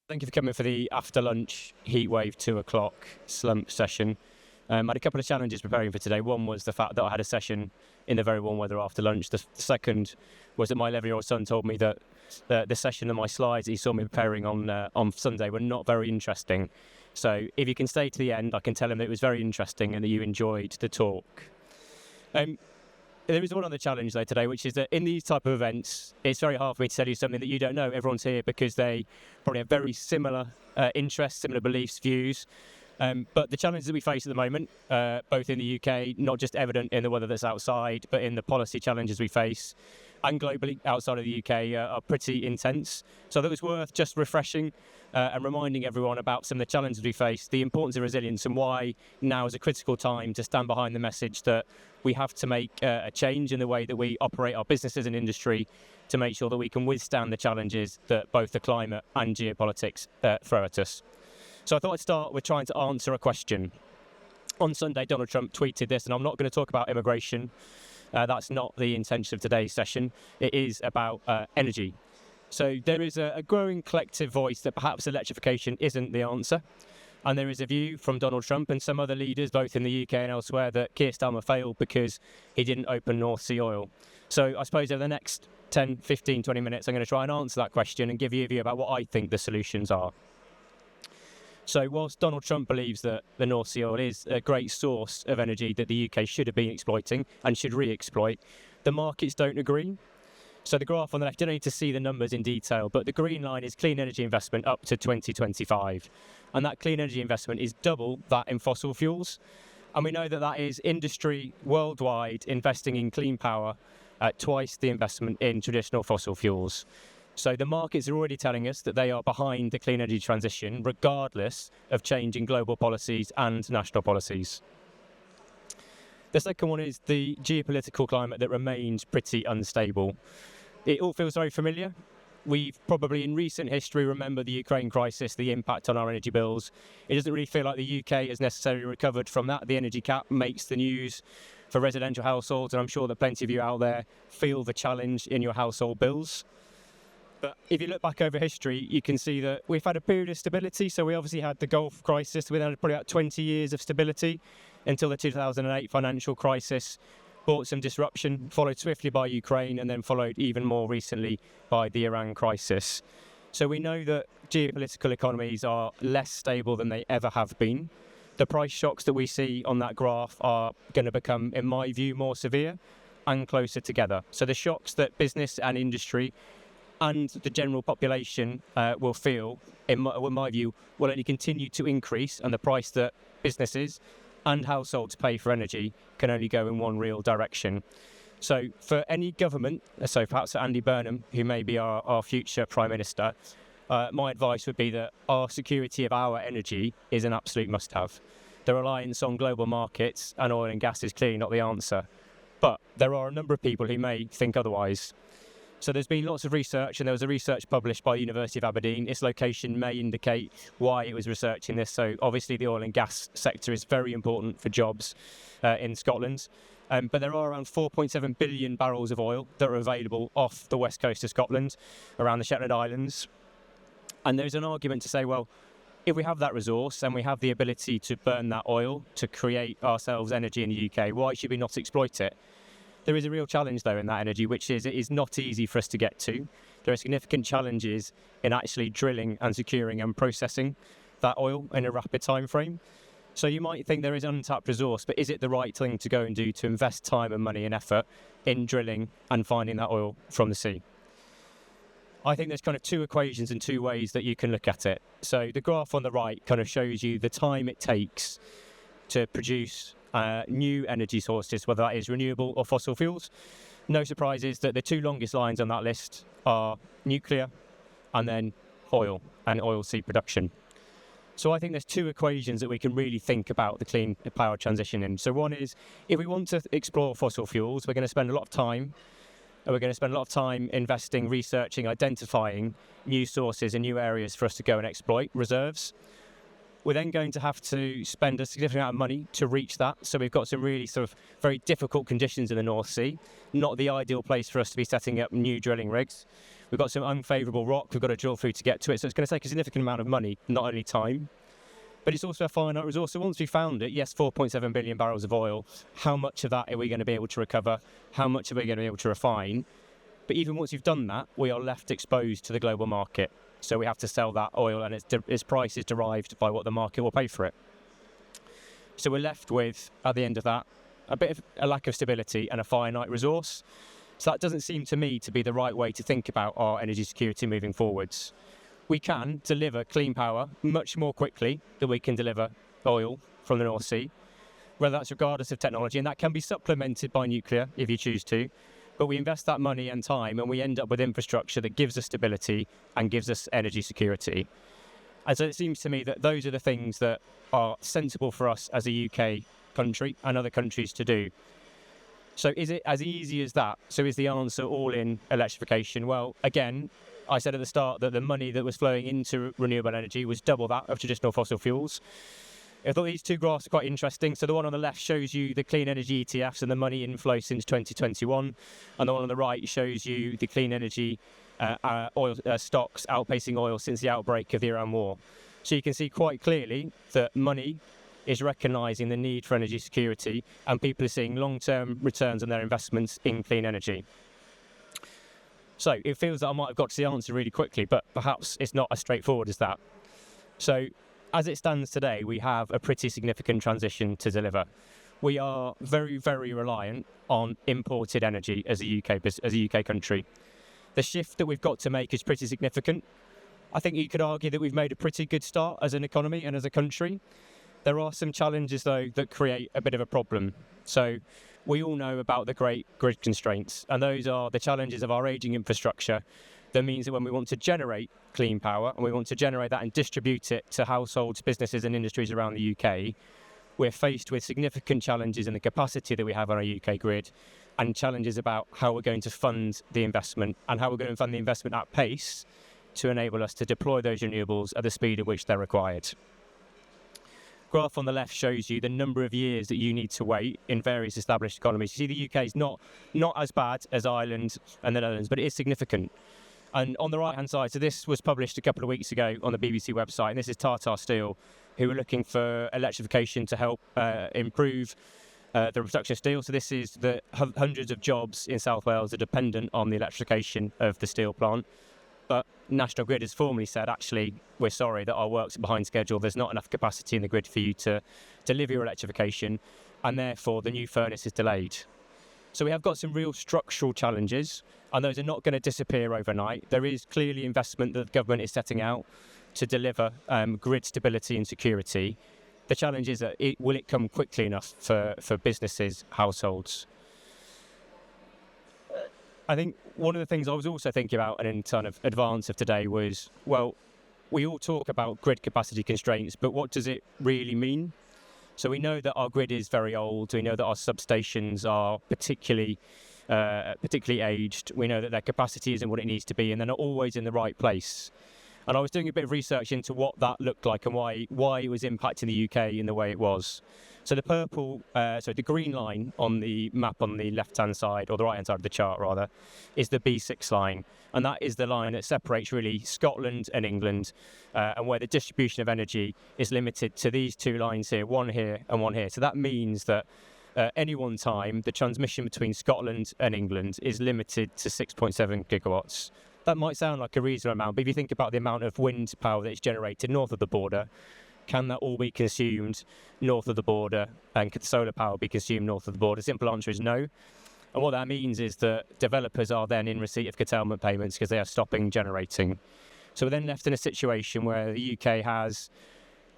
Thank you for coming for the after lunch heatwave 2 o'clock slump session. I had a couple of challenges preparing for today. One was the fact that I had a session in the very warm weather after lunch. The second was that my 11-year-old son told me that the session and my slides he saw me preparing on Sunday were not very interesting. So if you can stay to the end, I can tell him that it was very interesting and that you enjoyed the talk. There is one other challenge though today, which is that in these type of events, it's very hard for me to tell you something that you don't know. Everyone's here because they probably have very similar interests, similar beliefs, views. But the challenges that we face at the moment, both in the UK, not just evident in the weather that's outside, but in the policy challenges we face, and globally outside of the UK, are pretty intense. So I thought it was worth just refreshing and reminding everyone about some of the challenges we face, the importance of resilience, and why now is a critical time to stand behind the message that we have to make a change in the way that we operate our businesses and industry to make sure that we can withstand the challenges that both the climate and geopolitics throw at us. So I thought I'd start with trying to answer a question. On Sunday, Donald Trump tweeted this, and I'm not going to talk about immigration. That's not the intention of today's session. It is about energy. So there is a growing collective voice that perhaps electrification isn't the answer. And there is a view from Donald Trump and some other leaders, both in the UK and elsewhere, that Keir Starmer failed because he didn't open North Sea oil. So I suppose over the next 10, 15, 20 minutes, I'm going to try and answer that question and give you a view about what I think the solutions are. So whilst Donald Trump believes that the North Sea oil is a great source of energy that the UK should have been exploiting and should re-exploit, the markets don't agree. So the graph on the left, you don't need to see the numbers in detail, but the green line is clean energy investment up to 2025. And that clean energy investment is double that in fossil fuels. And we know that that is industry worldwide investing in clean power at twice the investment in traditional fossil fuels. So the markets are already telling us that they are behind the clean energy transition, regardless of changing global policies and national policies. The second one is the geopolitical climate that remains pretty unstable. It all feels very familiar. We've probably in recent history remembered the Ukraine crisis, the impact on our energy bills. It doesn't really feel like the UK has necessarily recovered from that. The energy cap makes the news for residential households, and I'm sure that plenty of you out there feel the challenge in your household bills. But if you look back over history, you can see that we've had a period of stability. So we obviously had the Gulf crisis. We had probably about 20 years of stability until the 2008 financial crisis brought some disruption, followed swiftly by Ukraine, and then followed even more recently by the Iran crisis. So we know that geopolitical economies are less stable than they ever have been. The price shocks that we see on that graph are going to become, in my view, more severe and closer together. So the shocks that business and industry and the general population will feel, in my view, will only continue to increase, and the price that businesses and households pay for energy can only go in one real direction. So for any government, so perhaps Andy Burnham, who may be our future Prime Minister, my advice would be that our security of our energy is an absolute must-have. The reliance on global markets and oil and gas is clearly not the answer. But there are a number of people who may think otherwise. So there's been lots of research, and there was a research published by the University of Aberdeen. Its location may indicate why it was researching this. So obviously the oil and gas sector is very important for jobs in Scotland. But there are around 4.7 billion barrels of oil that are available off the west coast of Scotland, around the Shetland Islands. And there's an argument to say, well, if we have that resource and we have the ability to burn that oil to create ourselves energy in the UK, why should we not exploit it? There is a real challenge, though, in that energy, which is it is not easy for us to get to. There are significant challenges in actually drilling and securing and processing that oil in a rapid time frame. So you might think there is untapped resource, but is it the right thing to go and do to invest time and money and effort in drilling and finding that oil from the sea? I think there's kind of two equations and two ways that you can look at it. So the graph on the right kind of shows you the time it takes to produce new energy sources, whether that is renewable or fossil fuels. No surprises that the two longest lines on that list are nuclear and then oil and oilseed production. So I think there's two equations that we can really think about the clean power transition in. So one is, if we want to explore fossil fuels, we're going to spend a lot of time, and we're going to spend a lot of time investing, researching, identifying new sources and new areas for us to go and exploit reserves. We're then going to have to spend a significant amount of money to reach that. So we've got some really sort of very difficult conditions in the North Sea, not the ideal place for us to be setting up new drilling rigs. We've got some unfavourable rock. We've got to drill through to get to it. So it's going to take a significant amount of money, not only time, but it's also a finite resource. So once we found it, yes, 4.7 billion barrels of oil. How much of that are we going to be able to recover? How much are we going to be able to refine? But even once we've done that, we are left exposed to the global market. So we have to sell that oil, and its price is derived by what the market will pay for it. So we're left with, at the end of that, a bit of a lack of stability and a finite resource. So that doesn't seem to me to be the right way to think about our energy security moving forwards. We can deliver clean power much more quickly than we can deliver oil from the North Sea, whether that's regardless of technology, and that can be supplemented by nuclear if you choose to. But we invest that money and time, and we end up with infrastructure that gives us stability and gives us energy security. And so it seems to me that those are the things that are sensible for us as a UK country and other countries to do. So is it as easy as that? So is the answer all in electrification? Well, again, I said at the start that the money that was flowing into renewable energy was double that of traditional fossil fuels. I thought these two graphs are quite interesting. So the one on the left shows you the clean energy ETFs and the money inflow since 2021. And the one on the right shows you the clean energy oil stocks outpacing oil since the outbreak of the Iran war. So you can see quite clearly that money is recognising the need for energy security, and people are seeing long-term returns on their investments in clean energy. So it feels that I might have got to the answer really quickly, but perhaps it's not as straightforward as that. So as it stands today, we have a pretty significant transition to deliver. We are very, very reliant on imported energy as a UK country. The shift that we've got to make is pretty significant. I think you could argue that we've made a pretty good start as an economy and as a country. There are some challenges, though, that create a bit of a problem. So we all know about the great grid constraints, and those are the challenges of our ageing infrastructure. That means that when we want to generate clean power and we want to generate that and distribute it to households, businesses and industries around the UK, we're faced with significant challenges in the capacity that we have on our UK grid, and challenges about how we're going to fund the investment and how we're going to fund the investment at pace to enable us to deploy those renewables at the speed at which they're required. Graph on the left shows you the number of years that you need to wait in various established economies. You see the UK is not as bad as Ireland and the Netherlands, but it is significant. And on the right-hand side, so this was published a couple of weeks ago on the BBC website, and this is Tata Steel, who are looking for electrification to help improve the production of steel. So this is the hundreds of jobs in South Wales are dependent on the electrification of the steel plant. But National Grid has formally said, actually, we're sorry that our works are behind schedule. There's not enough capacity in the grid for you to deliver your electrification, and therefore the new furnace is delayed. So we have got some real structural challenges, and those are not going to disappear overnight. There is clearly investment that the government is setting out to deliver grid stability and security. The challenge is that will it come quickly enough for businesses, households? I think one of the things I was also thinking about and in kind of advance of today was, well, we all talk about grid capacity constraints, but what does it really mean? So we know that our grid is very old. We know that our substations are particularly aged. We know that their capacity isn't what it needs to be, and they're not always in the right place. And I was doing a bit of research into what that looked like and why it was impacting the UK in the way it was. So the green line on the map on the left-hand side, or the right-hand side of the chart rather, is the B6 line. And that is the line that separates really Scotland and England, and where the distribution of energy is limited to these two lines here, one here and one here. So that means that at any one time, the transmission between Scotland and England is limited to 6.7 gigawatts. That might sound like a reasonable amount, but if you think about the amount of wind power that is generated north of the border, can that all be consumed north of the border, and could solar power be consumed north of the border? The simple answer is no. And what that means is that developers are then in receipt of curtailment payments because they are stopping generating. So we're then left in a situation where the UK has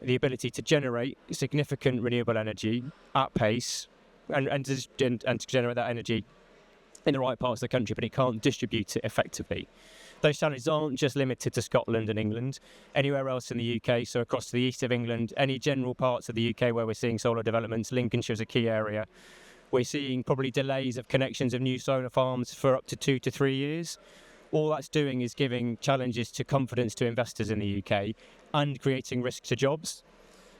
the ability to generate significant renewable energy at pace and to generate that energy in the right parts of the country, but it can't distribute it effectively. Those challenges aren't just limited to Scotland and England. Anywhere else in the UK, so across to the east of England, any general parts of the UK where we're seeing solar developments, Lincolnshire is a key area. We're seeing probably delays of connections of new solar farms for up to 2 to 3 years. All that's doing is giving challenges to confidence to investors in the UK and creating risk to jobs.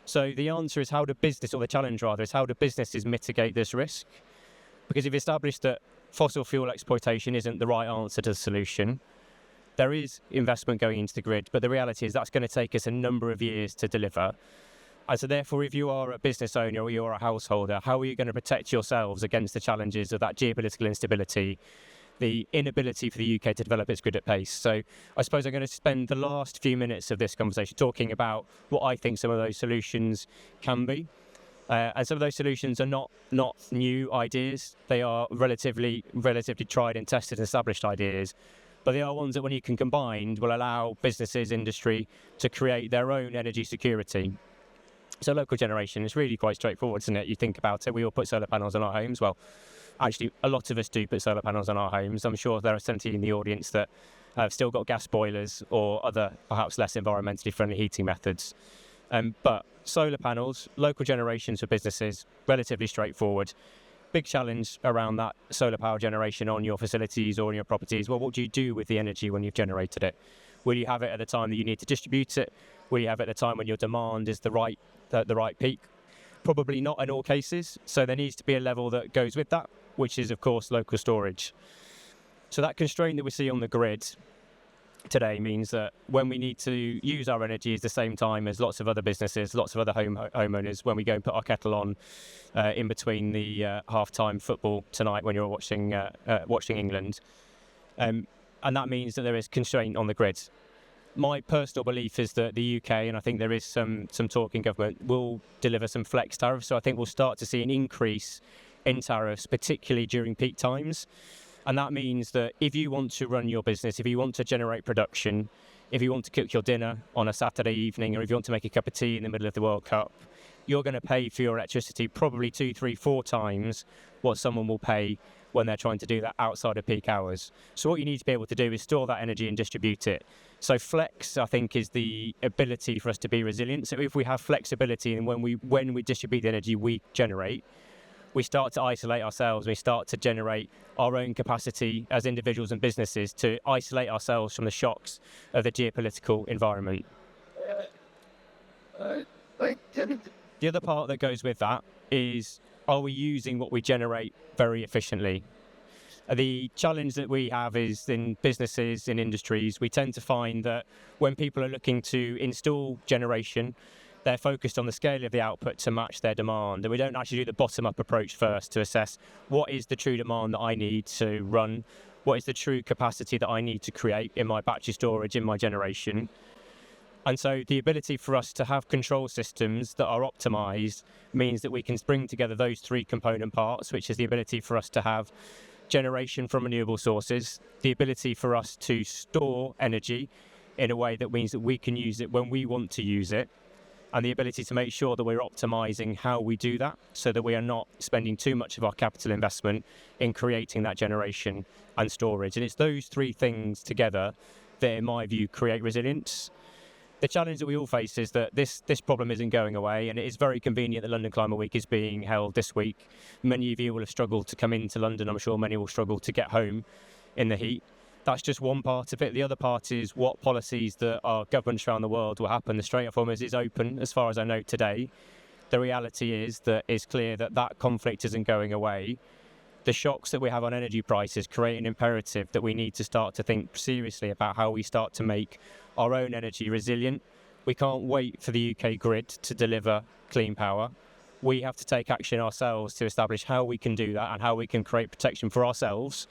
So the answer is the challenge rather, is how do businesses mitigate this risk? Because if established that fossil fuel exploitation isn't the right answer to the solution, there is investment going into the grid, but the reality is that's going to take us a number of years to deliver. And so therefore, if you are a business owner or you're a householder, how are you going to protect yourselves against the challenges of that geopolitical instability, the inability for the UK to develop its grid at pace? So I suppose I'm going to spend the last few minutes of this conversation talking about what I think some of those solutions can be. And some of those solutions are not new ideas. They are relatively tried and tested and established ideas. But they are ones that, when you can combine, will allow businesses, industry to create their own energy security. So local generation is really quite straightforward, isn't it? You think about it, we all put solar panels on our homes. Well, actually, a lot of us do put solar panels on our homes. I'm sure there are 70 in the audience that have still got gas boilers or other, perhaps less environmentally friendly heating methods. But solar panels, local generations for businesses, relatively straightforward. Big challenge around that solar power generation on your facilities or on your properties. Well, what do you do with the energy when you've generated it? Will you have it at the time that you need to distribute it? Will you have it at the time when your demand is the right peak? Probably not in all cases. So there needs to be a level that goes with that, which is, of course, local storage. So that constraint that we see on the grid today means that when we need to use our energy at the same time as lots of other businesses, lots of other homeowners, when we go and put our kettle on in between the half-time football tonight when you're watching England, and that means that there is constraint on the grid. My personal belief is that the UK, and I think there is some talk in government, will deliver some flex tariffs. So I think we'll start to see an increase in tariffs, particularly during peak times. And that means that if you want to run your business, if you want to generate production, if you want to cook your dinner on a Saturday evening, or if you want to make a cup of tea in the middle of the World Cup, you're going to pay for your electricity probably 2, 3, 4 times what someone will pay when they're trying to do that outside of peak hours. So what you need to be able to do is store that energy and distribute it. So flex, I think, is the ability for us to be resilient. So if we have flexibility, and when we distribute the energy we generate, we start to isolate ourselves. We start to generate our own capacity as individuals and businesses to isolate ourselves from the shocks of the geopolitical environment. The other part that goes with that is, are we using what we generate very efficiently? The challenge that we have is in businesses, in industries, we tend to find that when people are looking to install generation, they're focused on the scale of the output to match their demand. And we don't actually do the bottom-up approach first to assess what is the true demand that I need to run, what is the true capacity that I need to create in my battery storage, in my generation. And so the ability for us to have control systems that are optimized means that we can bring together those 3 component parts, which is the ability for us to have generation from renewable sources, the ability for us to store energy in a way that means that we can use it when we want to use it, and the ability to make sure that we're optimizing how we do that so that we are not spending too much of our capital investment in creating that generation and storage. And it's those 3 things together that, in my view, create resilience. The challenge that we all face is that this problem isn't going away, and it is very convenient that London Climate Week is being held this week. Many of you will have struggled to come into London. I'm sure many will struggle to get home in the heat. That's just one part of it. The other part is what policies that our governments around the world will happen. The Strait of Hormuz is open, as far as I know today. The reality is that it's clear that that conflict isn't going away. The shocks that we have on energy prices create an imperative that we need to start to think seriously about how we start to make our own energy resilient. We can't wait for the UK grid to deliver clean power. We have to take action ourselves to establish how we can do that and how we can create protection for ourselves.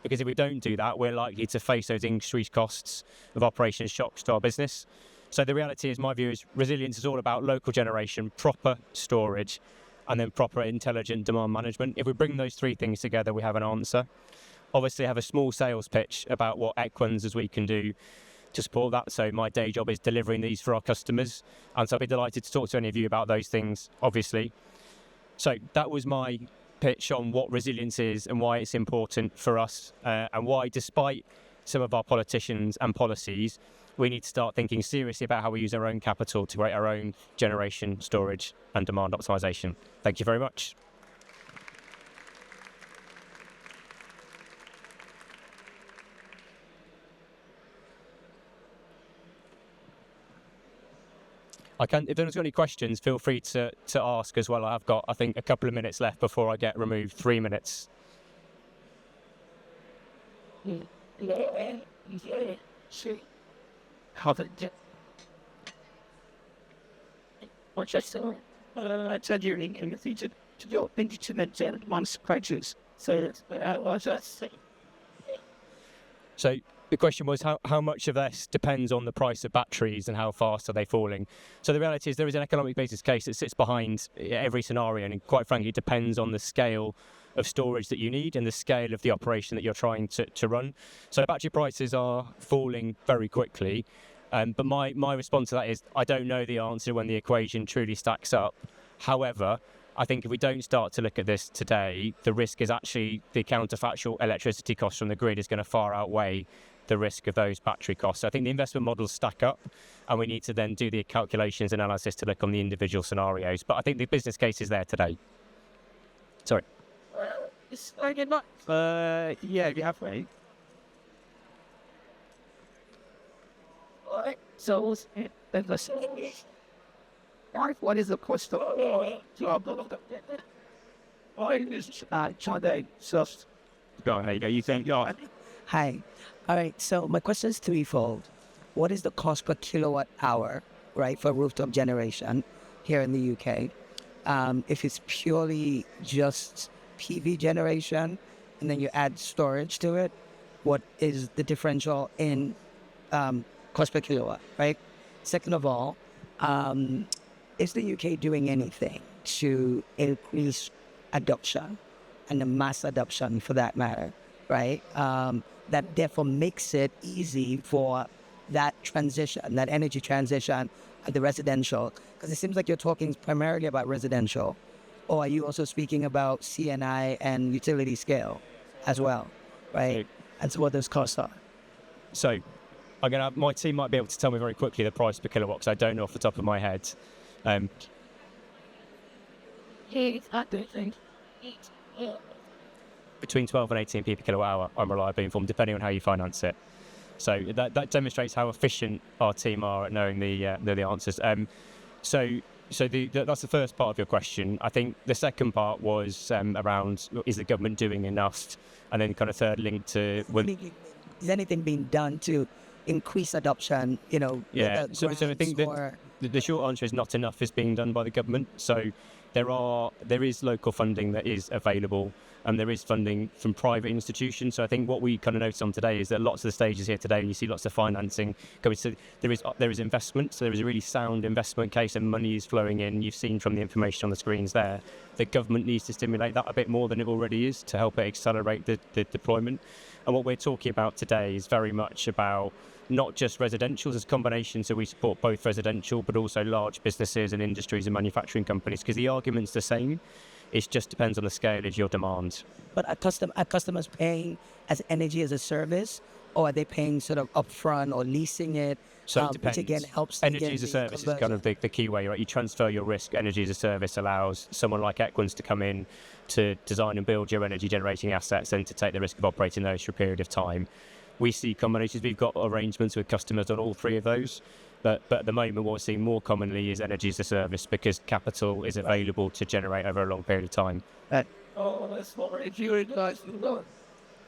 Because if we don't do that, we're likely to face those increased costs of operations shocks to our business. So the reality is, my view is, resilience is all about local generation, proper storage, and then proper intelligent demand management. If we bring those 3 things together, we have an answer. Obviously, I have a small sales pitch about what Equans as we can do to support that. So my day job is delivering these for our customers. And so I'd be delighted to talk to any of you about those things, obviously. So that was my pitch on what resilience is and why it's important for us, and why, despite some of our politicians and policies, we need to start thinking seriously about how we use our own capital to create our own generation, storage and demand optimization. Thank you very much. If anyone's got any questions, feel free to ask as well. I've got, I think, a couple of minutes left before I get removed. 3 minutes. see how the what's just exaggerating in the future to your internet and one's crisis. So was just So the question was how much of this depends on the price of batteries and how fast are they falling. So the reality is there is an economic business case that sits behind every scenario, and quite frankly it depends on the scale of storage that you need and the scale of the operation that you're trying to run. So battery prices are falling very quickly, but my response to that is I don't know the answer when the equation truly stacks up. However, I think if we don't start to look at this today, the risk is actually the counterfactual electricity costs from the grid is going to far outweigh the risk of those battery costs. So I think the investment models stack up, and we need to then do the calculations and analysis to look on the individual scenarios. But I think the business case is there today. Sorry. it's like a not yeah, you have right. So then the what is the cost of job? Why is China just go ahead? You think Hi. All right. So my question is threefold. What is the cost per kilowatt hour, right, for rooftop generation here in the UK? If it's purely just PV generation and then you add storage to it, what is the differential in cost per kilowatt, right? Second of all, is the UK doing anything to increase adoption and the mass adoption for that matter, right? That therefore makes it easy for that transition, that energy transition at the residential, because it seems like you're talking primarily about residential, or are you also speaking about CNI and utility scale as well, right? And so what those costs are. So my team might be able to tell me very quickly the price per kilowatt, because I don't know off the top of my head. Between 12 and 18p per kilowatt hour, I'm reliably informed, depending on how you finance it. So that demonstrates how efficient our team are at knowing the answers. So that's the first part of your question. I think the second part was around, is the government doing enough? And then kind of third link to... Is anything being done to increase adoption, Yeah, so I think the short answer is not enough is being done by the government. So there is local funding that is available, and there is funding from private institutions. So I think what we kind of noticed on today is that lots of the stages here today, and you see lots of financing coming. So there is investment. So there is a really sound investment case, and money is flowing in. You've seen from the information on the screens there. The government needs to stimulate that a bit more than it already is to help it accelerate the deployment. And what we're talking about today is very much about not just residential, there's a combination, so we support both residential but also large businesses and industries and manufacturing companies, because the argument's the same. It just depends on the scale of your demand. But are customers paying as energy as a service, or are they paying sort of upfront or leasing it? So it depends. Which again helps. Energy as a service is kind of the key way, right? You transfer your risk. Energy as a service allows someone like Equans to come in to design and build your energy generating assets and to take the risk of operating those for a period of time. We see combinations. We've got arrangements with customers on all three of those. But at the moment, what we're seeing more commonly is energy as a service, because capital is available to generate over a long period of time. That's what if you guys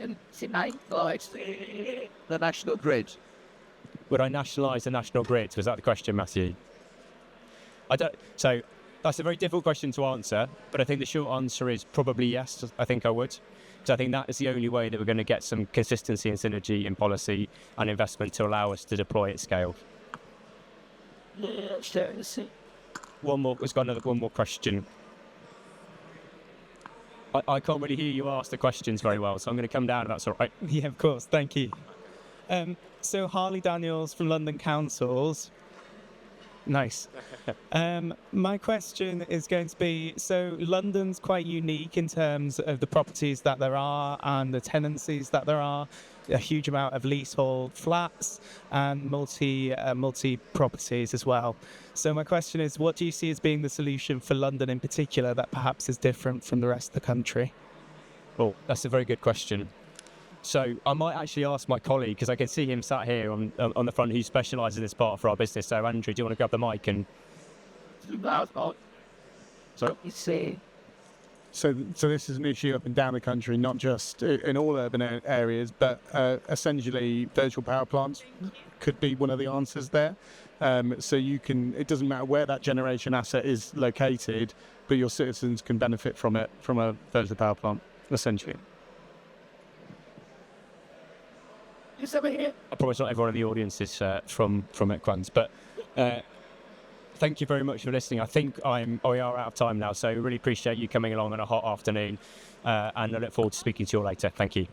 and tonight, guys, the national grid. Would I nationalise the national grid? Was that the question, Matthew? I don't. So that's a very difficult question to answer, but I think the short answer is probably yes. I think I would. So I think that is the only way that we're going to get some consistency and synergy in policy and investment to allow us to deploy at scale. One more question. I can't really hear you ask the questions very well, so I'm going to come down if that's all right. Yeah, of course. Thank you. So Harley Daniels from London Councils. Nice. My question is going to be, so London's quite unique in terms of the properties that there are and the tenancies that there are. A huge amount of leasehold flats and multi properties as well. So my question is, what do you see as being the solution for London in particular that perhaps is different from the rest of the country? Oh, that's a very good question. So I might actually ask my colleague, because I can see him sat here on the front, who specialises in this part for our business. So Andrew, do you want to grab the mic and... So So this is an issue up and down the country, not just in all urban areas, but essentially virtual power plants could be one of the answers there. So it doesn't matter where that generation asset is located, but your citizens can benefit from it, from a virtual power plant, essentially. I promise not everyone in the audience is from Equans, but thank you very much for listening. I think we are out of time now, so really appreciate you coming along on a hot afternoon, and I look forward to speaking to you all later. Thank you.